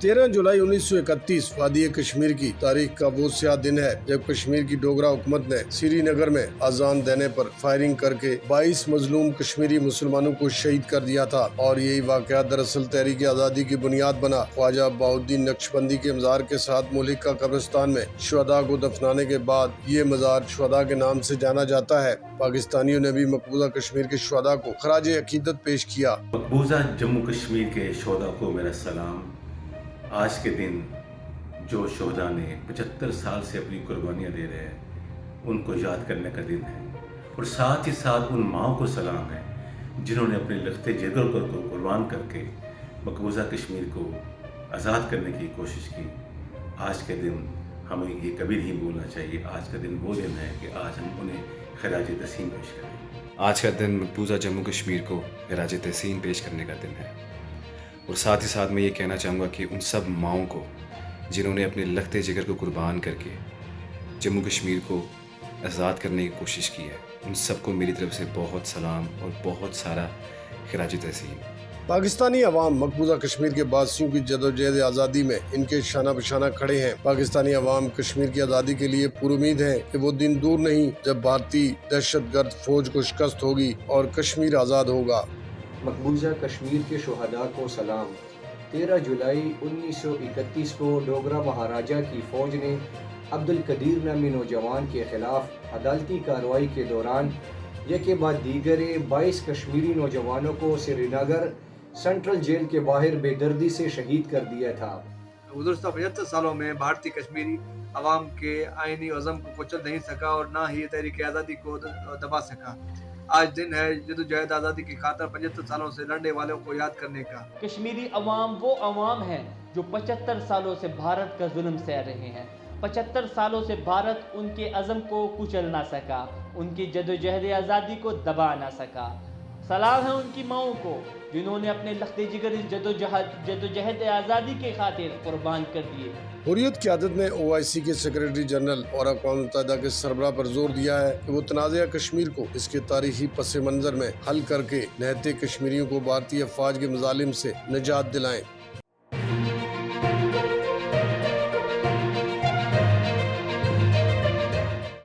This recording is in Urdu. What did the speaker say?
13 جولائی 1931 وادی کشمیر کی تاریخ کا وہ سیاہ دن ہے جب کشمیر کی ڈوگرا حکومت نے سری نگر میں اذان دینے پر فائرنگ کر کے 22 مظلوم کشمیری مسلمانوں کو شہید کر دیا تھا، اور یہی واقعہ دراصل تحریک آزادی کی بنیاد بنا۔ خواجہ بہاؤالدین نقشبندی کے مزار کے ساتھ ملک کا قبرستان میں شہداء کو دفنانے کے بعد یہ مزار شہداء کے نام سے جانا جاتا ہے۔ پاکستانیوں نے بھی مقبوضہ کشمیر کے شہداء کو خراج عقیدت پیش کیا۔ مقبوضہ جموں کشمیر کے شہداء کو میرا سلام۔ آج کے دن جو شہداء نے 75 سال سے اپنی قربانیاں دے رہے ہیں، ان کو یاد کرنے کا دن ہے، اور ساتھ ہی ساتھ ان ماؤں کو سلام ہے جنہوں نے اپنے لختے جگر کو قربان کر کے مقبوضہ کشمیر کو آزاد کرنے کی کوشش کی۔ آج کے دن ہمیں یہ کبھی نہیں بھولنا چاہیے۔ آج کا دن وہ دن ہے کہ آج ہم انہیں خراج تحسین پیش کریں۔ آج کا دن مقبوضہ جموں کشمیر کو خراج تحسین پیش کرنے کا دن ہے، اور ساتھ ہی ساتھ میں یہ کہنا چاہوں گا کہ ان سب ماؤں کو جنہوں نے اپنے لختے جگر کو قربان کر کے جموں کشمیر کو آزاد کرنے کی کوشش کی ہے، ان سب کو میری طرف سے بہت سلام اور بہت سارا خراج تحسین۔ پاکستانی عوام مقبوضہ کشمیر کے باسیوں کی جدوجہد آزادی میں ان کے شانہ بشانہ کھڑے ہیں۔ پاکستانی عوام کشمیر کی آزادی کے لیے پر امید ہیں کہ وہ دن دور نہیں جب بھارتی دہشت گرد فوج کو شکست ہوگی اور کشمیر آزاد ہوگا۔ مقبوضہ کشمیر کے شہداء کو سلام۔ 13 جولائی 1931 کو ڈوگرا مہاراجہ کی فوج نے عبدالقدیر نامی نوجوان کے خلاف عدالتی کارروائی کے دوران یکے بعد دیگر 22 کشمیری نوجوانوں کو سری نگر سینٹرل جیل کے باہر بے دردی سے شہید کر دیا تھا۔ گزشتہ 75 سالوں میں بھارتی کشمیری عوام کے آئینی عزم کو کچل نہیں سکا اور نہ ہی تحریک آزادی کو دبا سکا۔ آج دن ہے جدوجہد آزادی کی خاطر 75 سالوں سے لڑنے والوں کو یاد کرنے کا۔ کشمیری عوام وہ عوام ہیں جو 75 سالوں سے بھارت کا ظلم سہ رہے ہیں۔ 75 سالوں سے بھارت ان کے عزم کو کچل نہ سکا، ان کی جدوجہد آزادی کو دبا نہ سکا۔ سلام ہے ان کی ماؤں کو جنہوں نے اپنے لخت جگر اس جدوجہد آزادی کے خاطر قربان کر دیے۔ حریت قیادت نے OIC کے سیکرٹری جنرل اور اقوام متحدہ کے سربراہ پر زور دیا ہے کہ وہ تنازعہ کشمیر کو اس کے تاریخی پس منظر میں حل کر کے نہتے کشمیریوں کو بھارتی افواج کے مظالم سے نجات دلائیں۔